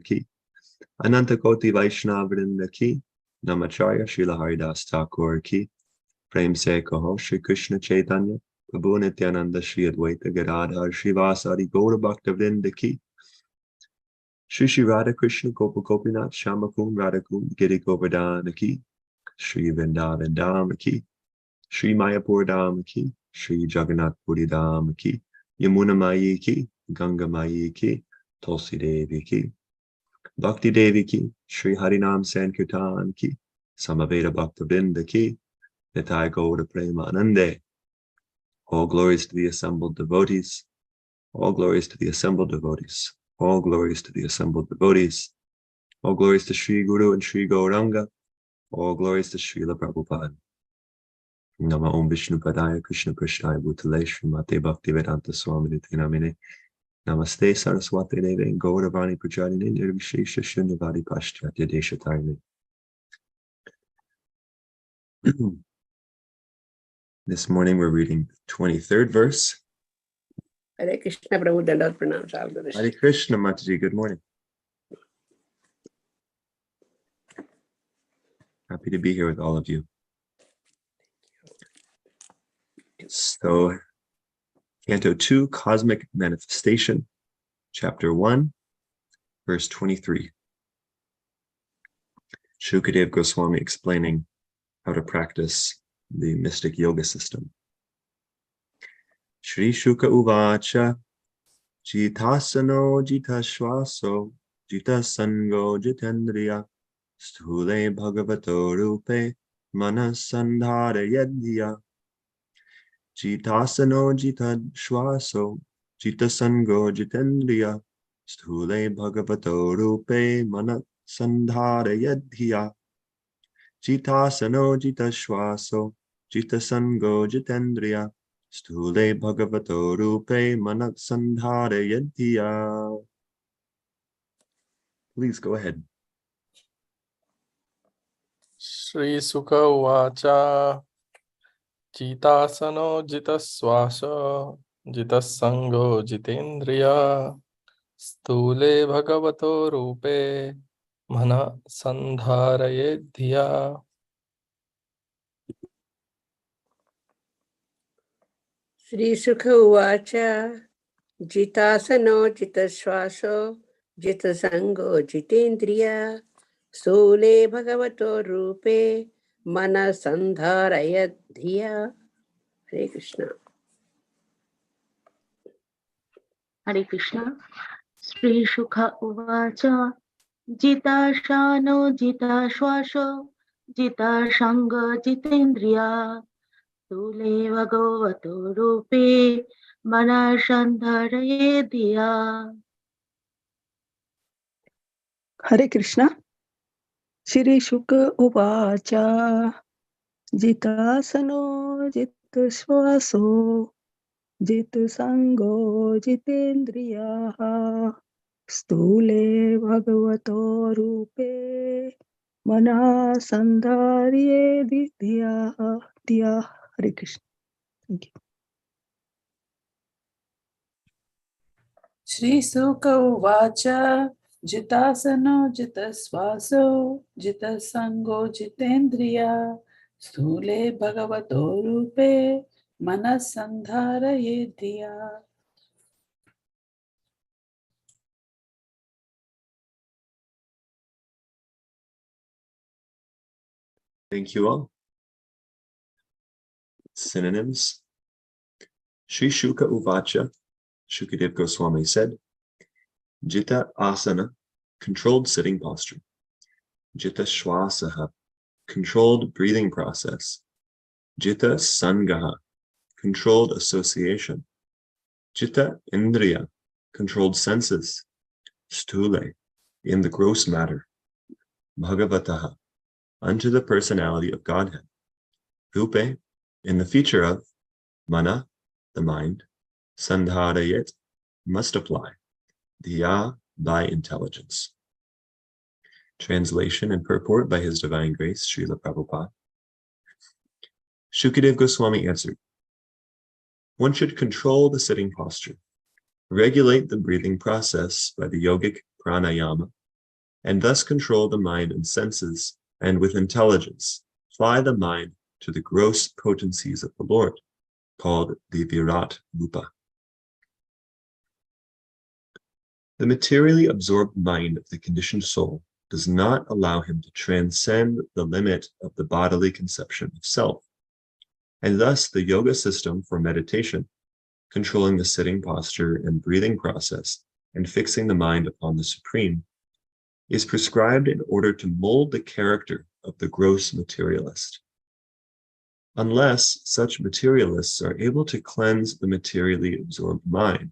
Ki. Ananta Koti Vaishnavrinda Ki. Namacharya Srila Haridas Thakur Ki. Prem Se Kaho Shri Krishna Chaitanya. Prabhu Nityananda Shri Advaita Gadadhar Srivasadi Gaura Bhaktavrinda Ki. Shri Shri Radha Krishna Gopa Gopinath Shamakun Radhakun Giri Govardhana Ki. Shri Vrindavan Dham Ki. Shri Mayapur Dham Ki. Shri Jagannath Puri Dham Ki. Yamuna Mayi Ki. Ganga Mayi Ki. Tulsi Devi Ki. Bhakti Devi Ki. Shri Harinam Sankirtan Ki. Samaveda Bhaktavinda Ki. Nitai Gaura Premanande. All glories to the assembled devotees. All glories to the assembled devotees. All glories to the assembled devotees. All glories to Sri Guru and Sri Gauranga. All glories to Srila Prabhupada. Nama Om Vishnu Padaya Krishna Krishnaya Bhutale Srimate Bhaktivedanta Swami Nityanamine. Namaste Saraswati Deve Gauravani Prajarine Nirvishesha Shunyavadi Paschatya Deshatarine. This morning we're reading the 23rd verse. Hare Krishna Prabhu Dandavad Pranam. Hare Krishna Mataji, good morning. Happy to be here with all of you. So, Canto 2, Cosmic Manifestation, Chapter 1, verse 23. Shukadev Goswami explaining how to practice the mystic yoga system. Shri Shuka Uvacha Jitasano Jitashvaso Jitasango Jitendriya Sthule Bhagavato Rupe Manasandhara Yadya Jitasano Jitashvaso Jitasango Jitendriya Sthule Bhagavato Rupe Manasandhara Yadya Jitasano Jitashvaso Jitasango Jitendriya Sthule Bhagavato Rupe Manasandhara Yadya. Please go ahead. Shri Sukha Uvacha Jitasano Jitasvasa Jitasango Jitendriya Sthule Bhagavato Rupe Mana Sandharayedhya. Shri Sukha Uvacha Jitasano Jitasvaso Jitasango Jitendriya Sule Bhagavato Rupe Mana Sandharaya Dhiya. Hare Krishna. Hare Krishna. Sri Sukha Uvacha Jitashano Jitashvasho Jitashanga Jitendriya Sule Bhagavato Rupe Manasandharaye Dhiya. Hare Krishna. Shri Shuka Uvacha Jitasano Jitasvaso Jitasango Jitendriya Stule Bhagavato Rupe Mana Sandharye Dhya. Hare Krishna. Thank you. Shri Sukha Uvacha Jitasano Jitasvaso Jitasango Jitendriya Sthule Bhagavato Rupe Manasandhara Yedhiya. Thank you all. Synonyms. Shri Shuka Uvacha, Shukadev Goswami said, Jita Asana, controlled sitting posture. Jita Shwasaha, controlled breathing process. Jita Sangaha, controlled association. Jita Indriya, controlled senses. Stule, in the gross matter. Bhagavataha, unto the personality of Godhead. Rupe, in the feature of. Mana, the mind. Sandharayet, must apply. Dhiya, by intelligence. Translation and purport by His Divine Grace, Srila Prabhupada. Shukadev Goswami answered, one should control the sitting posture, regulate the breathing process by the yogic pranayama, and thus control the mind and senses, and with intelligence, fly the mind to the gross potencies of the Lord, called the Virat-rupa. The materially absorbed mind of the conditioned soul does not allow him to transcend the limit of the bodily conception of self, and thus the yoga system for meditation, controlling the sitting posture and breathing process, and fixing the mind upon the Supreme, is prescribed in order to mold the character of the gross materialist. Unless such materialists are able to cleanse the materially absorbed mind,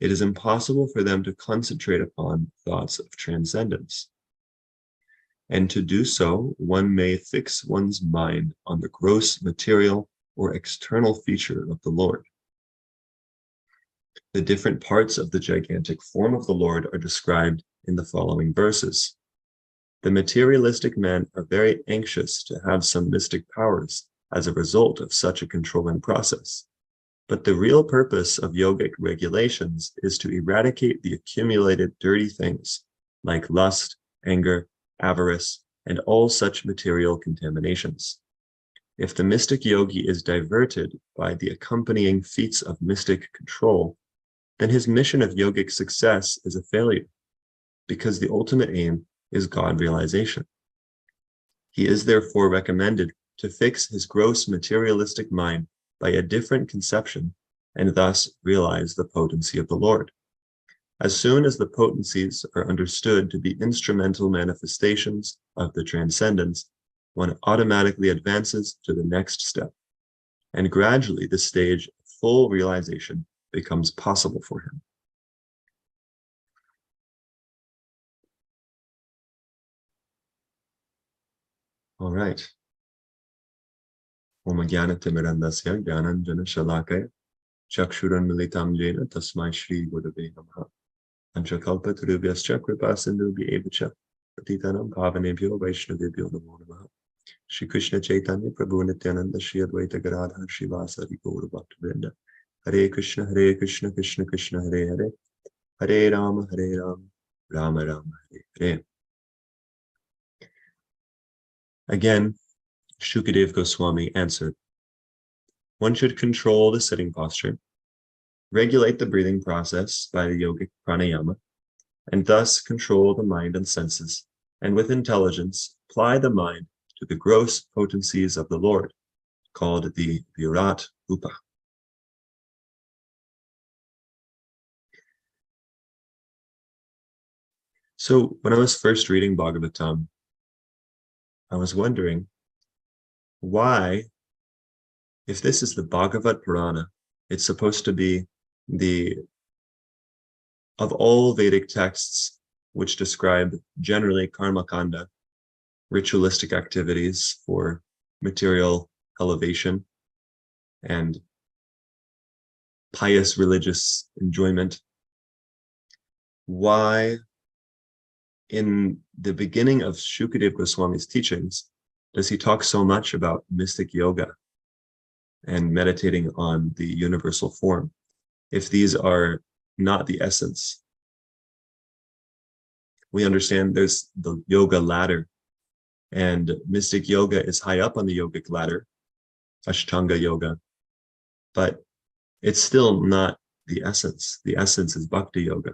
it is impossible for them to concentrate upon thoughts of transcendence. And to do so, one may fix one's mind on the gross material or external feature of the Lord. The different parts of the gigantic form of the Lord are described in the following verses. The materialistic men are very anxious to have some mystic powers as a result of such a controlling process. But the real purpose of yogic regulations is to eradicate the accumulated dirty things like lust, anger, avarice, and all such material contaminations. If the mystic yogi is diverted by the accompanying feats of mystic control, then his mission of yogic success is a failure, because the ultimate aim is God realization. He is therefore recommended to fix his gross materialistic mind by a different conception and thus realize the potency of the Lord. As soon as the potencies are understood to be instrumental manifestations of the transcendence, one automatically advances to the next step, and gradually the stage of full realization becomes possible for him. All right. Om Jnana-timirandasya Jnananjana Shalakaya Chakshuran Militam Jena Tasmai Shri Gurave Namaha Anchakalpa Tarubhyascha Kripa Sindhubhya Evacha Patitanam Bhavanebhyo Vaishnavebhyo Namo Namaha Shri Krishna Chaitanya Prabhu Nityananda Shri Advaita Gadadhar Srivasari Gaura Bhaktivinoda Hare Krishna Krishna Krishna Hare Hare Hare Rama Rama Rama Hare Hare. Again, Shukadev Goswami answered, one should control the sitting posture, regulate the breathing process by the yogic pranayama, and thus control the mind and senses, and with intelligence apply the mind to the gross potencies of the Lord, called the Virat-rupa. So when I was first reading Bhagavatam, I was wondering why, if this is the Bhagavad Purana, it's supposed to be of all Vedic texts which describe generally karma kanda, ritualistic activities for material elevation and pious religious enjoyment, why in the beginning of Shukadev Goswami's teachings does he talk so much about mystic yoga and meditating on the universal form, if these are not the essence? We understand there's the yoga ladder, and mystic yoga is high up on the yogic ladder, Ashtanga yoga, but it's still not the essence. The essence is bhakti yoga.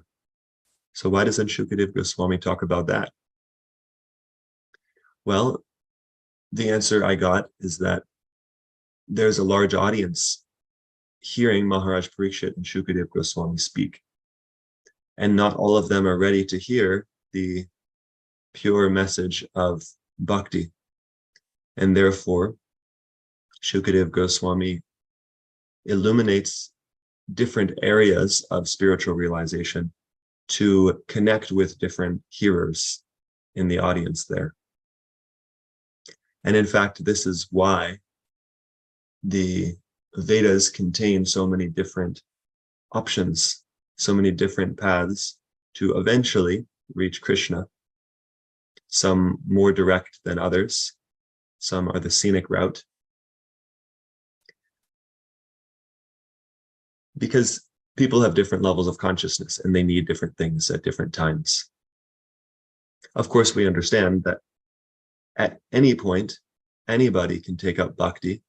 So why doesn't Shukadev Goswami talk about that? Well, the answer I got is that there's a large audience hearing Maharaj Parikshit and Shukadev Goswami speak, and not all of them are ready to hear the pure message of bhakti. And therefore, Shukadev Goswami illuminates different areas of spiritual realization to connect with different hearers in the audience there. And in fact, this is why the Vedas contain so many different options, so many different paths to eventually reach Krishna. Some more direct than others. Some are the scenic route. Because people have different levels of consciousness and they need different things at different times. Of course, we understand that at any point, anybody can take up bhakti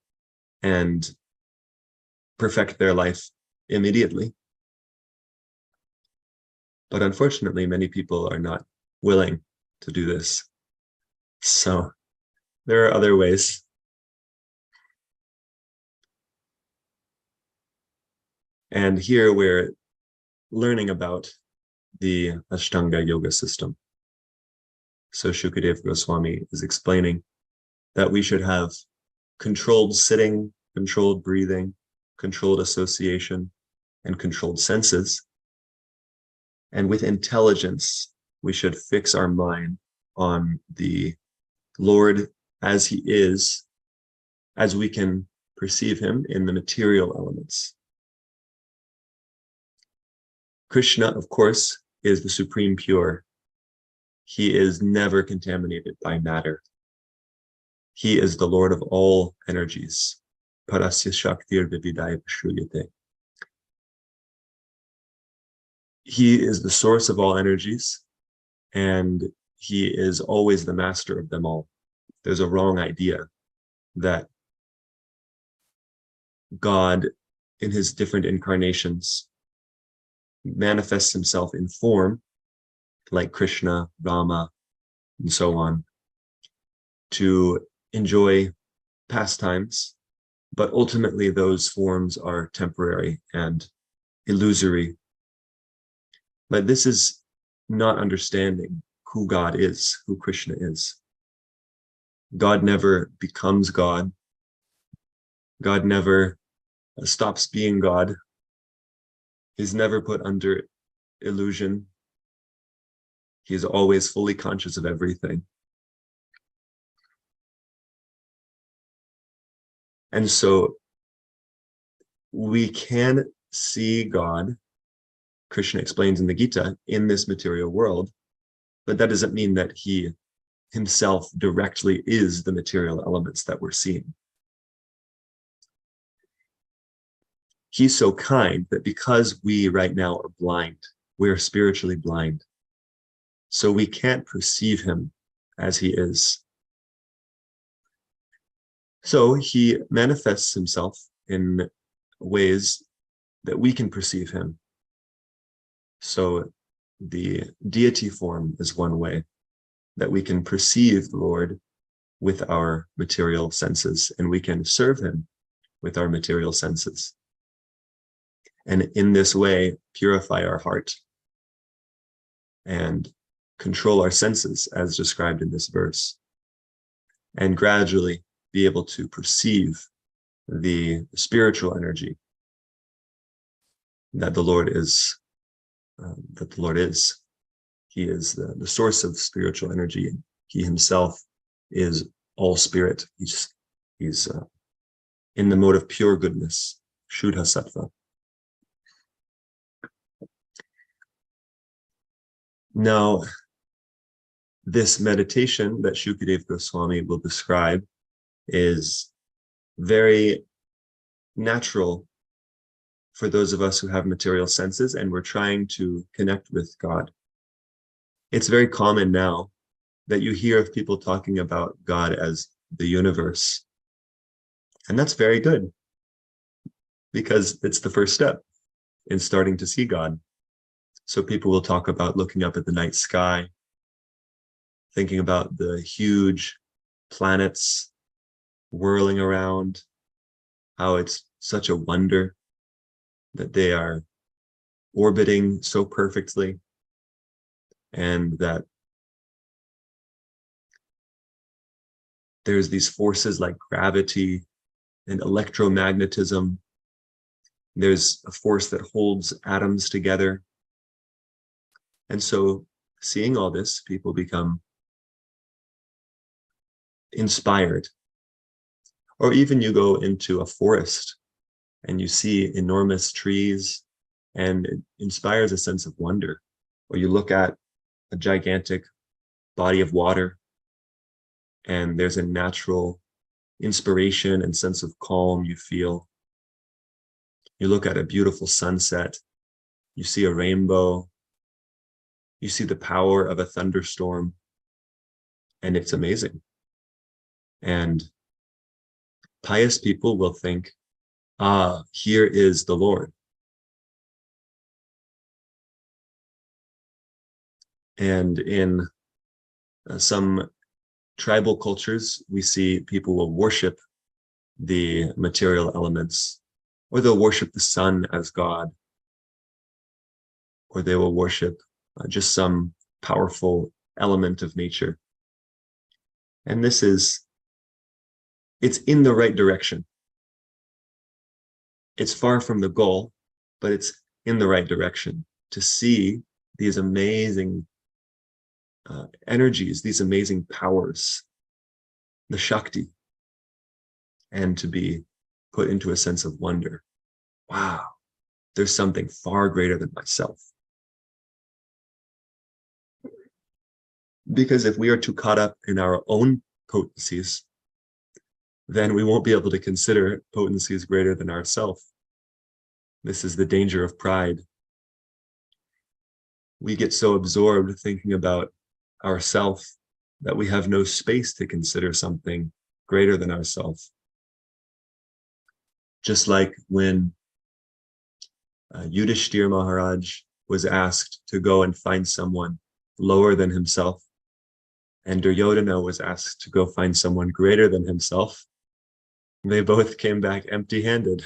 and perfect their life immediately. But unfortunately, many people are not willing to do this. So there are other ways. And here we're learning about the Ashtanga yoga system. So Shukadeva Goswami is explaining that we should have controlled sitting, controlled breathing, controlled association, and controlled senses. And with intelligence, we should fix our mind on the Lord as he is, as we can perceive him in the material elements. Krishna, of course, is the supreme pure. He is never contaminated by matter. He is the Lord of all energies. Parasya Shaktir Vividaya Shruyate. He is the source of all energies, and he is always the master of them all. There's a wrong idea that God, in his different incarnations, manifests himself in form, like Krishna, Rama, and so on, to enjoy pastimes, but ultimately those forms are temporary and illusory. But this is not understanding who God is, who Krishna is. God never becomes God. God never stops being God. He's never put under illusion. He's always fully conscious of everything. And so we can see God, Krishna explains in the Gita, in this material world, but that doesn't mean that he himself directly is the material elements that we're seeing. He's so kind that because we right now are blind, we're spiritually blind, so we can't perceive him as he is. So he manifests himself in ways that we can perceive him. So the deity form is one way that we can perceive the Lord with our material senses, and we can serve him with our material senses. And in this way, purify our heart and control our senses as described in this verse, and gradually be able to perceive the spiritual energy that the Lord is. He is the source of spiritual energy. He himself is all spirit. He's in the mode of pure goodness, Shuddha Sattva. Now, this meditation that Shukadeva Goswami will describe is very natural for those of us who have material senses and we're trying to connect with God. It's very common now that you hear of people talking about God as the universe. And that's very good, because it's the first step in starting to see God. So people will talk about looking up at the night sky, thinking about the huge planets whirling around, how it's such a wonder that they are orbiting so perfectly, and that there's these forces like gravity and electromagnetism. There's a force that holds atoms together. And so seeing all this, people become inspired. Or even you go into a forest and you see enormous trees, and it inspires a sense of wonder. Or you look at a gigantic body of water, and there's a natural inspiration and sense of calm you feel. You look at a beautiful sunset, you see a rainbow, you see the power of a thunderstorm, And it's amazing. And pious people will think, ah, here is the Lord. And in some tribal cultures, we see people will worship the material elements, or they'll worship the sun as God, or they will worship just some powerful element of nature. And this is, it's in the right direction. It's far from the goal, but it's in the right direction to see these amazing energies, these amazing powers, the Shakti, and to be put into a sense of wonder. Wow, there's something far greater than myself. Because if we are too caught up in our own potencies, then we won't be able to consider potencies greater than ourselves. This is the danger of pride. We get so absorbed thinking about ourselves that we have no space to consider something greater than ourselves. Just like when Yudhishthir Maharaj was asked to go and find someone lower than himself, and Duryodhana was asked to go find someone greater than himself, they both came back empty-handed.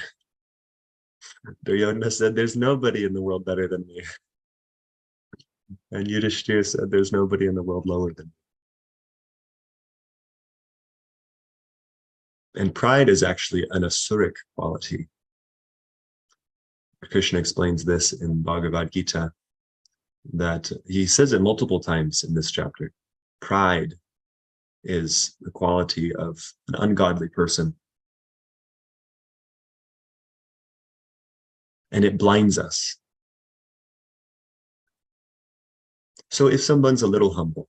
Duryodhana said, there's nobody in the world better than me. And Yudhishthir said, there's nobody in the world lower than me. And pride is actually an asuric quality. Krishna explains this in Bhagavad Gita, that he says it multiple times in this chapter. Pride is the quality of an ungodly person. And it blinds us. So if someone's a little humble,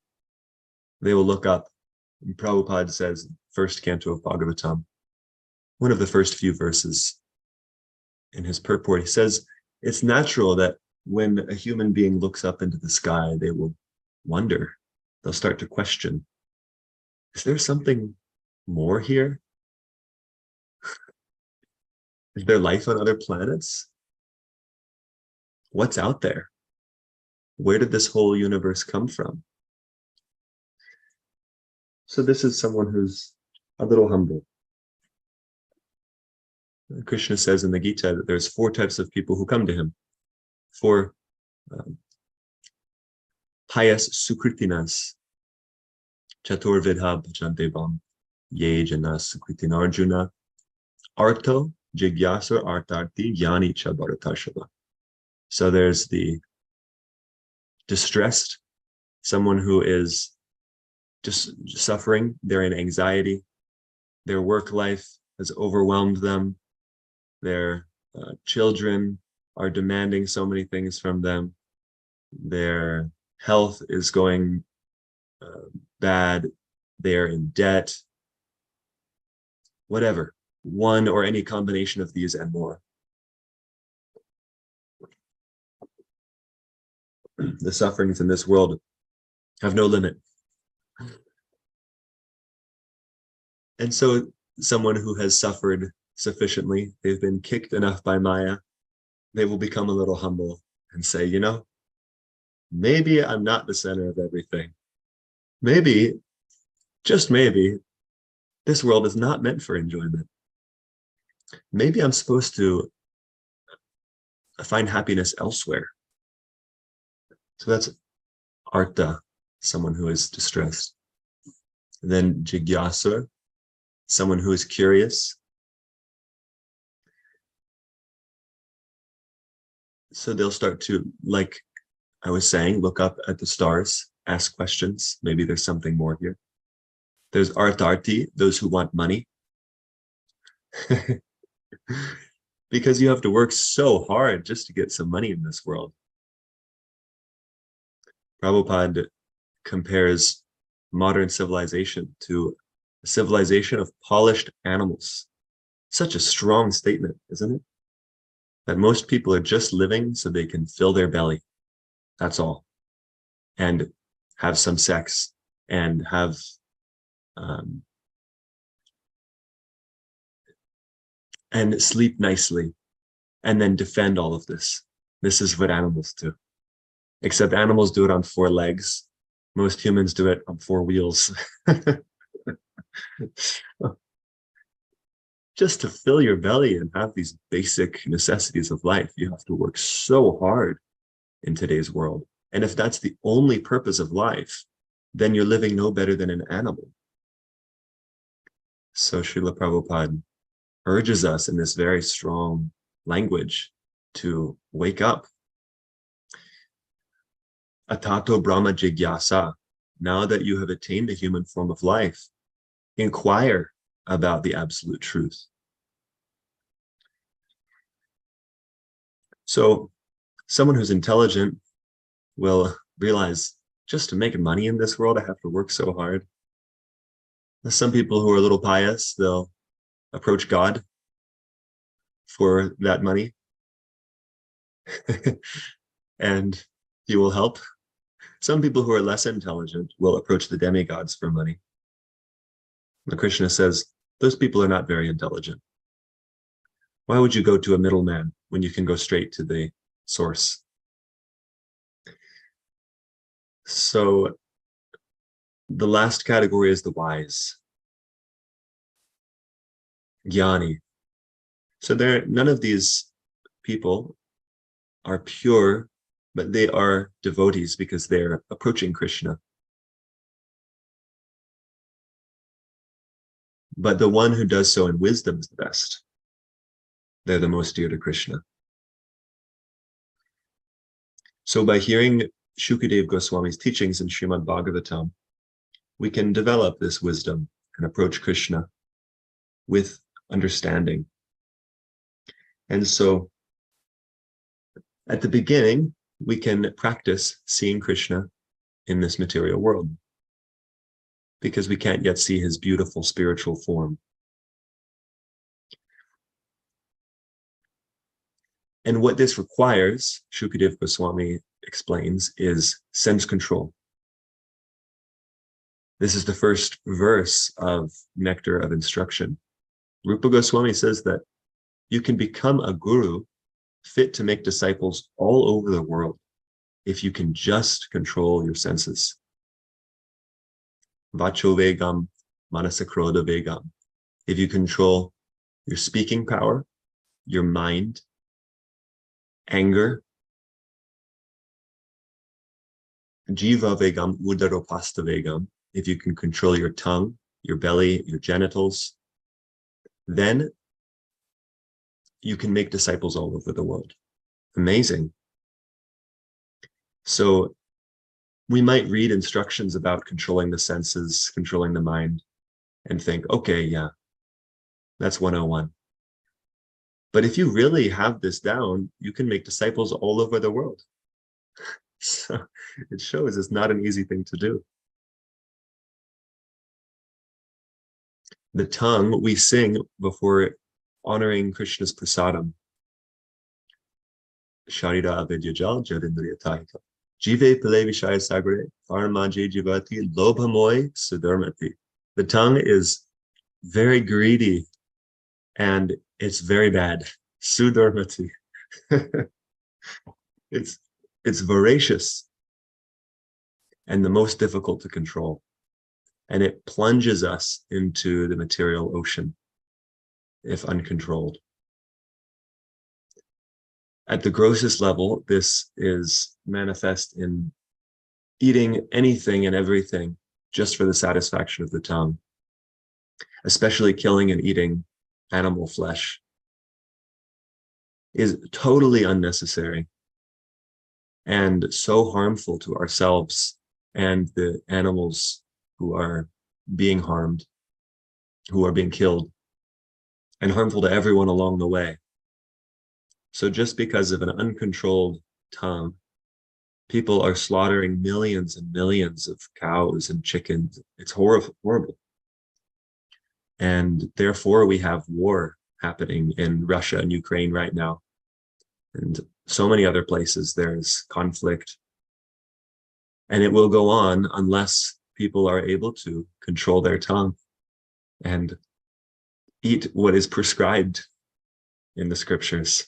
they will look up, and Prabhupada says, first canto of Bhagavatam, one of the first few verses in his purport, he says, it's natural that when a human being looks up into the sky, they will wonder, they'll start to question, is there something more here? Is there life on other planets? What's out there? Where did this whole universe come from? So this is someone who's a little humble. Krishna says in the Gita that there's 4 types of people who come to him. 4 pious sukritinas. Chatur vidha bhajantevam. Ye jana sukritinarjuna. Arto jigyasa artarti jnani cha bharatashava. So there's the distressed, someone who is just suffering, they're in anxiety, their work life has overwhelmed them, their children are demanding so many things from them, their health is going bad, they're in debt, whatever, one or any combination of these and more. The sufferings in this world have no limit. And so someone who has suffered sufficiently, they've been kicked enough by Maya, they will become a little humble and say, you know, maybe I'm not the center of everything. Maybe, just maybe, this world is not meant for enjoyment. Maybe I'm supposed to find happiness elsewhere. So that's arta, someone who is distressed. And then jigyasa, someone who is curious. So they'll start to, like I was saying, look up at the stars, ask questions. Maybe there's something more here. There's artarti, those who want money. Because you have to work so hard just to get some money in this world. Prabhupada compares modern civilization to a civilization of polished animals. Such a strong statement, isn't it? That most people are just living so they can fill their belly. That's all. And have some sex and have and sleep nicely, and then defend all of this. This is what animals do. Except animals do it on 4 legs. Most humans do it on 4 wheels. Just to fill your belly and have these basic necessities of life, you have to work so hard in today's world. And if that's the only purpose of life, then you're living no better than an animal. So Srila Prabhupada urges us in this very strong language to wake up. Atato Brahma Jigyasa. Now that you have attained the human form of life, inquire about the absolute truth. So someone who's intelligent will realize, just to make money in this world, I have to work so hard. Some people who are a little pious, they'll approach God for that money and he will help. Some people who are less intelligent will approach the demigods for money. And Krishna says, those people are not very intelligent. Why would you go to a middleman when you can go straight to the source? So the last category is the wise. Jnani. So none of these people are pure, but they are devotees because they're approaching Krishna. But the one who does so in wisdom is the best. They're the most dear to Krishna. So by hearing Shukadeva Goswami's teachings in Srimad Bhagavatam, we can develop this wisdom and approach Krishna with understanding. And so at the beginning, we can practice seeing Krishna in this material world because we can't yet see his beautiful spiritual form. And what this requires, Shukadeva Goswami explains, is sense control. This is the first verse of Nectar of Instruction. Rupa Goswami says that you can become a guru fit to make disciples all over the world if you can just control your senses. Vacho vegam, manasakroda vegam. If you control your speaking power, your mind, anger, jiva vegam, udaropasta vegam. If you can control your tongue, your belly, your genitals, then you can make disciples all over the world. Amazing. So we might read instructions about controlling the senses, controlling the mind, and think, okay, yeah, that's 101. But if you really have this down, you can make disciples all over the world. So it shows it's not an easy thing to do. The tongue, we sing before honoring Krishna's prasadam. Sharira avidyajal jadindriyatahika. Jive pile vishaya sagare, farmaje jivati, lobhamoy sudharmati. The tongue is very greedy and it's very bad. Sudharmati. It's voracious and the most difficult to control. And it plunges us into the material ocean if uncontrolled. At the grossest level, this is manifest in eating anything and everything just for the satisfaction of the tongue, especially killing and eating animal flesh is totally unnecessary and so harmful to ourselves and the animals who are being harmed, who are being killed, and harmful to everyone along the way. So just because of an uncontrolled tongue, people are slaughtering millions and millions of cows and chickens. It's horrible. And therefore we have war happening in Russia and Ukraine right now. And so many other places there's conflict. And it will go on unless people are able to control their tongue and eat what is prescribed in the scriptures.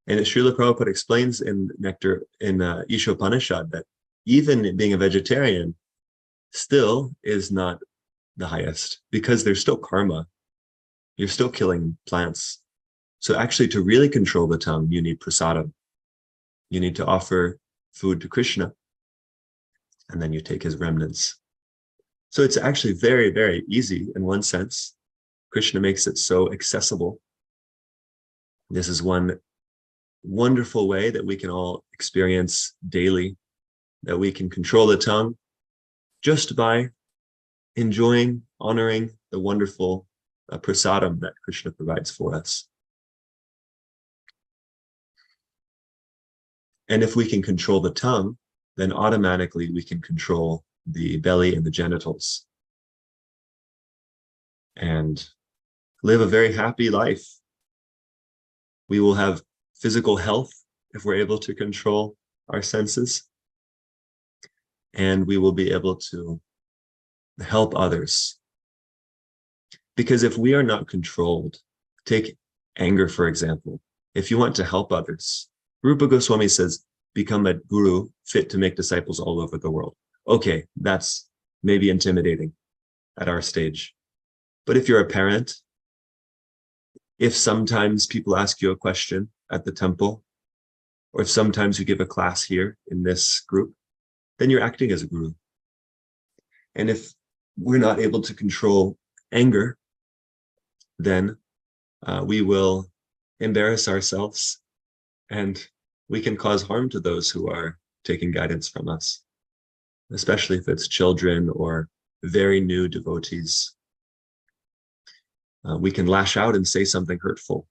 And Srila Prabhupada explains in Ishopanishad that even being a vegetarian still is not the highest, because there's still karma. You're still killing plants. So actually, to really control the tongue, you need prasadam. You need to offer food to Krishna, and then you take his remnants. So it's actually very, very easy in one sense. Krishna makes it so accessible. This is one wonderful way that we can all experience daily, that we can control the tongue just by enjoying, honoring the wonderful prasadam that Krishna provides for us. And if we can control the tongue, then automatically we can control the belly and the genitals and live a very happy life. We will have physical health if we're able to control our senses, and we will be able to help others. Because if we are not controlled, take anger, for example. If you want to help others, Rupa Goswami says, become a guru fit to make disciples all over the world. Okay, that's maybe intimidating at our stage. But if you're a parent, if sometimes people ask you a question at the temple, or if sometimes you give a class here in this group, then you're acting as a guru. And if we're not able to control anger, then we will embarrass ourselves, and we can cause harm to those who are taking guidance from us, especially if it's children or very new devotees. We can lash out and say something hurtful.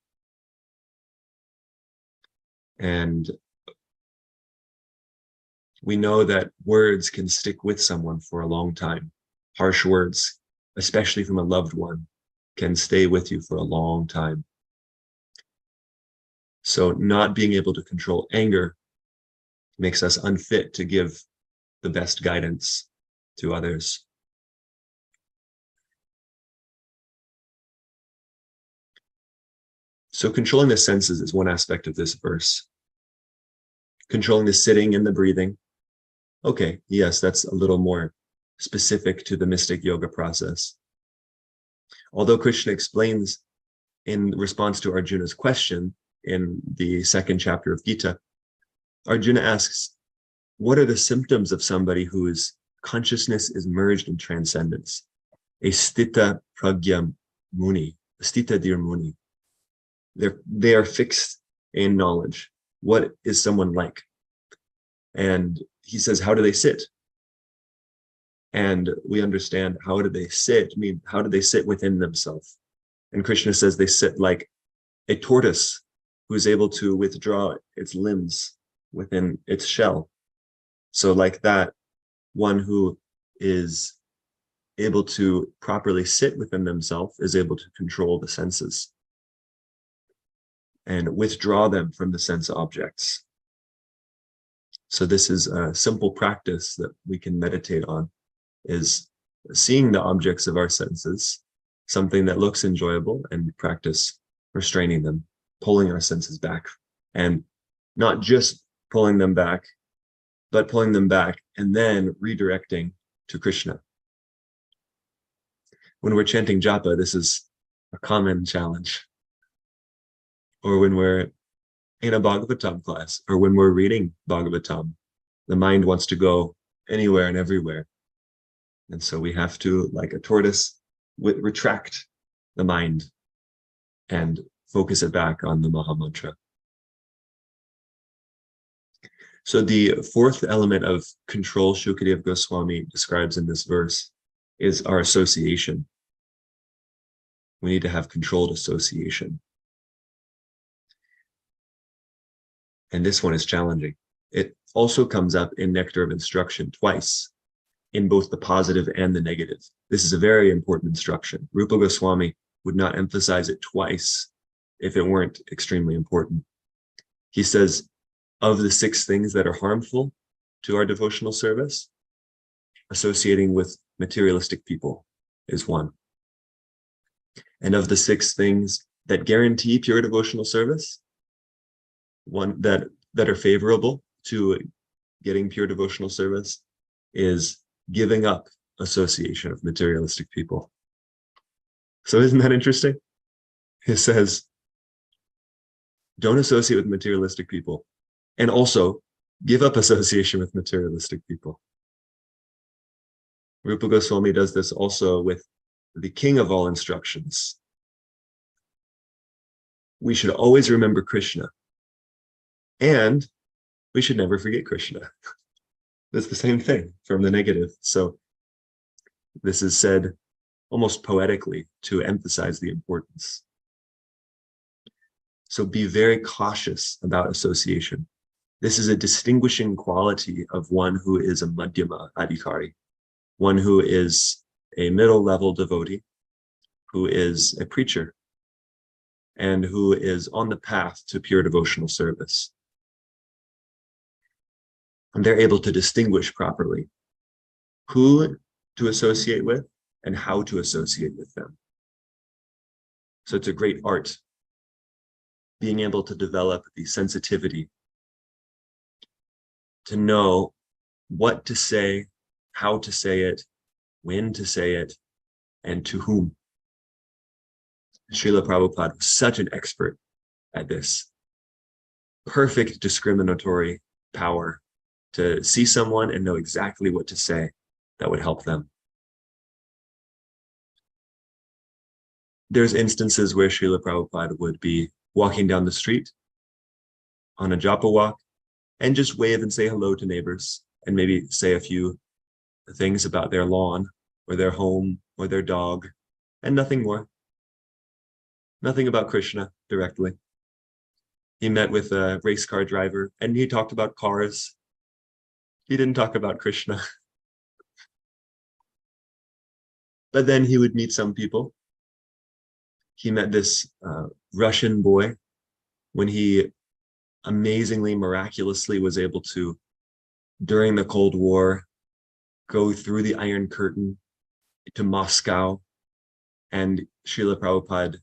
And we know that words can stick with someone for a long time. Harsh words, especially from a loved one, can stay with you for a long time. So not being able to control anger makes us unfit to give the best guidance to others. So controlling the senses is one aspect of this verse. Controlling the sitting and the breathing. Okay, yes, that's a little more specific to the mystic yoga process. Although Krishna explains in response to Arjuna's question in the second chapter of Gita, Arjuna asks, what are the symptoms of somebody whose consciousness is merged in transcendence? A stita pragya muni, a stita dir muni. They are fixed in knowledge. What is someone like? And he says, how do they sit? And we understand, how do they sit? I mean, how do they sit within themselves? And Krishna says they sit like a tortoise who's able to withdraw its limbs within its shell. So like that, one who is able to properly sit within themselves is able to control the senses and withdraw them from the sense objects. So this is a simple practice that we can meditate on, is seeing the objects of our senses, something that looks enjoyable, and practice restraining them, pulling our senses back, and not just pulling them back, but pulling them back and then redirecting to Krishna. When we're chanting japa, this is a common challenge. Or when we're in a Bhagavatam class, or when we're reading Bhagavatam, the mind wants to go anywhere and everywhere. And so we have to, like a tortoise, retract the mind and focus it back on the Maha Mantra. So the fourth element of control Shukadeva Goswami describes in this verse is our association. We need to have controlled association. And this one is challenging. It also comes up in Nectar of Instruction twice, in both the positive and the negative. This is a very important instruction. Rupa Goswami would not emphasize it twice if it weren't extremely important. He says, of the 6 things that are harmful to our devotional service, associating with materialistic people is one. And of the 6 things that guarantee pure devotional service, one that are favorable to getting pure devotional service is giving up association of materialistic people. So isn't that interesting? It says, don't associate with materialistic people, and also give up association with materialistic people. Rupa Goswami does this also with the king of all instructions. We should always remember Krishna, and we should never forget Krishna. That's the same thing from the negative. So this is said almost poetically to emphasize the importance. So be very cautious about association. This is a distinguishing quality of one who is a Madhyama Adhikari, one who is a middle-level devotee, who is a preacher, and who is on the path to pure devotional service. And they're able to distinguish properly who to associate with and how to associate with them. So it's a great art, being able to develop the sensitivity to know what to say, how to say it, when to say it, and to whom. Srila Prabhupada was such an expert at this. Perfect discriminatory power to see someone and know exactly what to say that would help them. There's instances where Srila Prabhupada would be walking down the street on a japa walk and just wave and say hello to neighbors and maybe say a few things about their lawn or their home or their dog and nothing more. Nothing about Krishna directly. He met with a race car driver and he talked about cars. He didn't talk about Krishna. But then he would meet some people. He met this Russian boy when he amazingly, miraculously was able to, during the Cold War, go through the Iron Curtain to Moscow. And Srila Prabhupada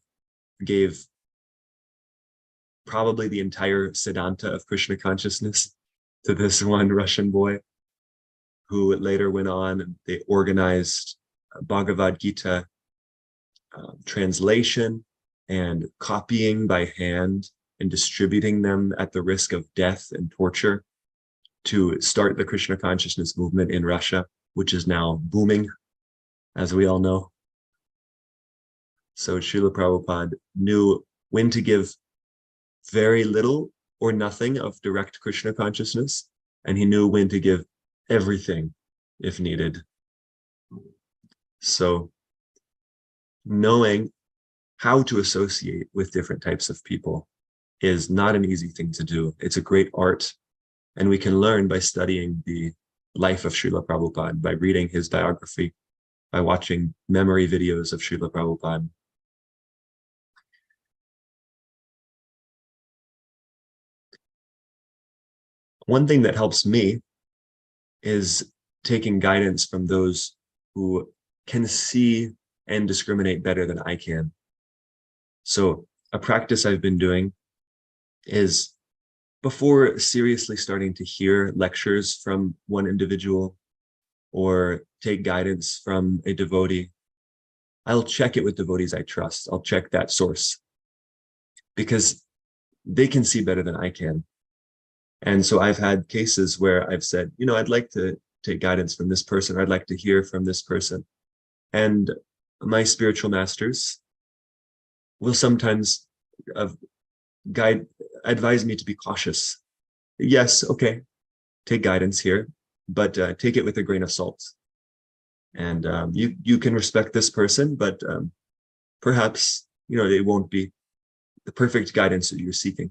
gave probably the entire Siddhanta of Krishna consciousness to this one Russian boy, who later went on and they organized Bhagavad Gita translation and copying by hand and distributing them at the risk of death and torture to start the Krishna consciousness movement in Russia, which is now booming, as we all know. So Srila Prabhupada knew when to give very little or nothing of direct Krishna consciousness, and he knew when to give everything if needed. So knowing how to associate with different types of people is not an easy thing to do. It's a great art, and we can learn by studying the life of Srila Prabhupada, by reading his biography, by watching memory videos of Srila Prabhupada. One thing that helps me is taking guidance from those who can see and discriminate better than I can. So a practice I've been doing is, before seriously starting to hear lectures from one individual or take guidance from a devotee, I'll check it with devotees I trust. I'll check that source because they can see better than I can. And so I've had cases where I've said, you know, I'd like to take guidance from this person, or I'd like to hear from this person. And my spiritual masters will sometimes advise me to be cautious. Yes, okay, take guidance here, but take it with a grain of salt. And you can respect this person, but perhaps, you know, it won't be the perfect guidance that you're seeking.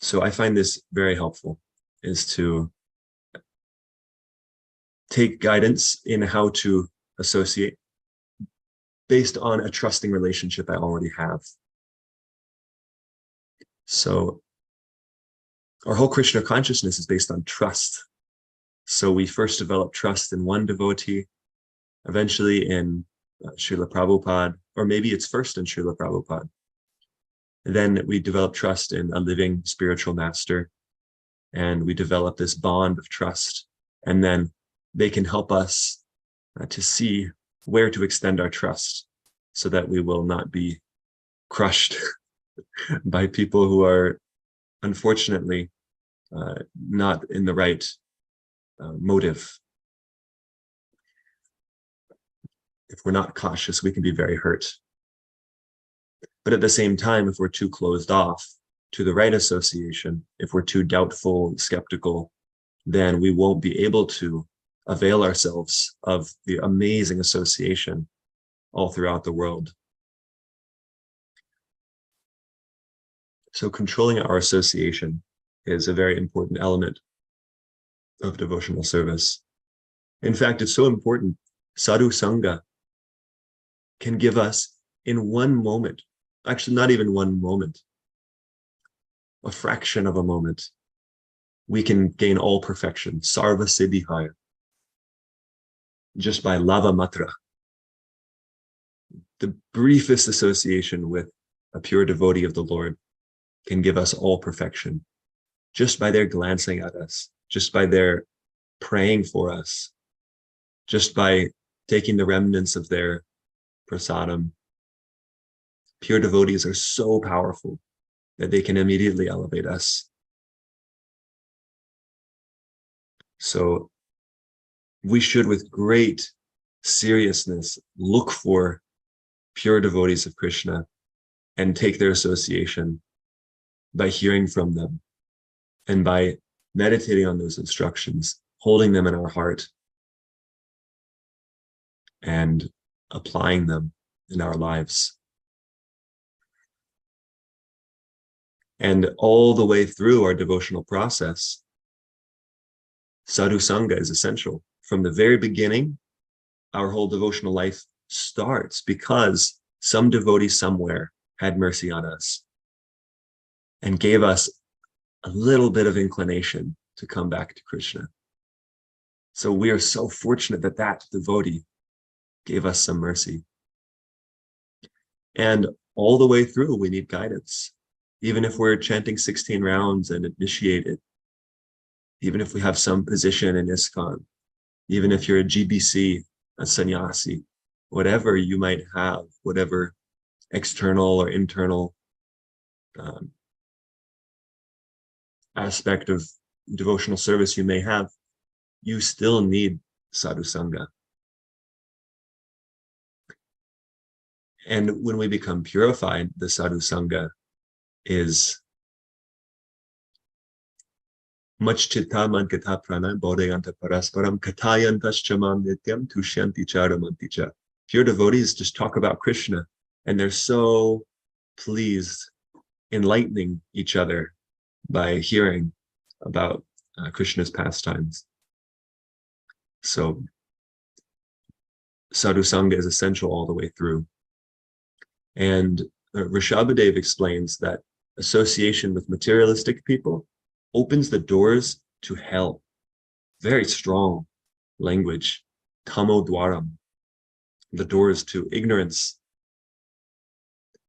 So I find this very helpful, is to take guidance in how to associate based on a trusting relationship I already have. So our whole Krishna consciousness is based on trust. So we first develop trust in one devotee, eventually in Srila Prabhupada, or maybe it's first in Srila Prabhupada. Then we develop trust in a living spiritual master, and we develop this bond of trust. And then they can help us to see where to extend our trust so that we will not be crushed by people who are unfortunately not in the right motive. If we're not cautious, we can be very hurt. But at the same time, if we're too closed off to the right association, if we're too doubtful, skeptical, then we won't be able to avail ourselves of the amazing association all throughout the world. So controlling our association is a very important element of devotional service. In fact, it's so important. Sadhu Sangha can give us in one moment, actually not even one moment, a fraction of a moment, we can gain all perfection, sarva siddhihaya, just by lava matra. The briefest association with a pure devotee of the Lord can give us all perfection, just by their glancing at us, just by their praying for us, just by taking the remnants of their prasadam. Pure devotees are so powerful that they can immediately elevate us. So we should, with great seriousness, look for pure devotees of Krishna and take their association by hearing from them and by meditating on those instructions, holding them in our heart and applying them in our lives. And all the way through our devotional process, Sadhu Sangha is essential. From the very beginning, our whole devotional life starts because some devotee somewhere had mercy on us and gave us a little bit of inclination to come back to Krishna. So we are so fortunate that that devotee gave us some mercy. And all the way through, we need guidance. Even if we're chanting 16 rounds and initiated, even if we have some position in ISKCON, even if you're a GBC, a sannyasi, whatever you might have, whatever external or internal aspect of devotional service you may have, you still need Sadhu Sangha. And when we become purified, the Sadhu Sangha is much chitta man katha pranam bodhayanta parasparam kathayantas chamam nityam tushyanti charamanti cha. Pure devotees just talk about Krishna and they're so pleased, enlightening each other by hearing about Krishna's pastimes. So Sadhu Sangha is essential all the way through. And Rishabhadev explains that association with materialistic people opens the doors to hell. Very strong language. Tamo dwaram. The doors to ignorance.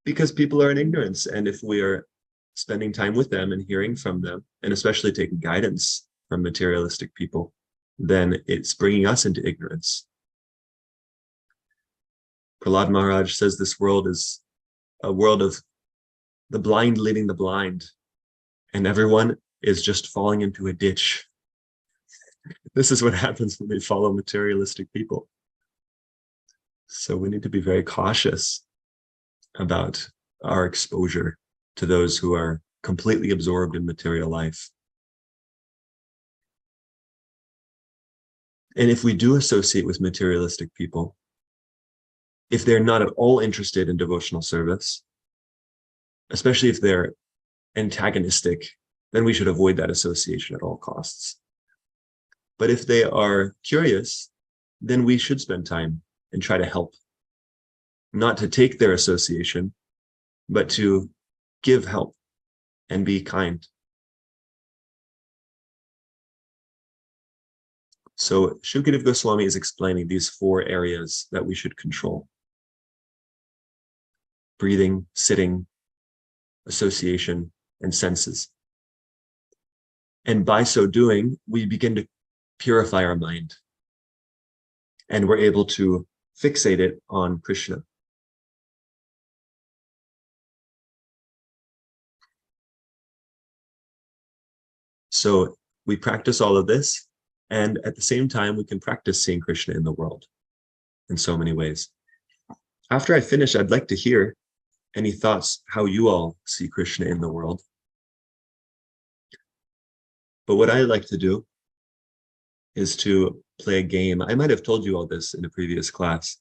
Because people are in ignorance. And if we are spending time with them and hearing from them, and especially taking guidance from materialistic people, then it's bringing us into ignorance. Prahlad Maharaj says this world is a world of the blind leading the blind, and everyone is just falling into a ditch. This is what happens when we follow materialistic people. So we need to be very cautious about our exposure to those who are completely absorbed in material life. And if we do associate with materialistic people, if they're not at all interested in devotional service, especially if they're antagonistic, then we should avoid that association at all costs. But if they are curious, then we should spend time and try to help, not to take their association, but to give help and be kind. So Shukdev Goswami is explaining these 4 areas that we should control: breathing, sitting, association, and senses. And by so doing, we begin to purify our mind, and we're able to fixate it on Krishna. So we practice all of this, and at the same time, we can practice seeing Krishna in the world in so many ways. After I finish, I'd like to hear any thoughts how you all see Krishna in the world. But what I like to do is to play a game. I might have told you all this in a previous class,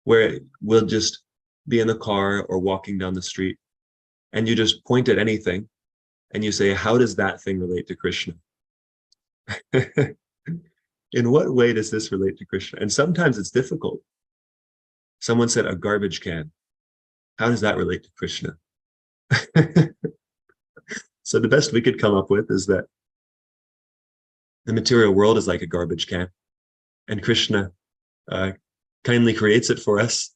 where we'll just be in the car or walking down the street, and you just point at anything and you say, how does that thing relate to Krishna? In what way does this relate to Krishna? And sometimes it's difficult. Someone said a garbage can. How does that relate to Krishna? So the best we could come up with is that the material world is like a garbage can, and Krishna kindly creates it for us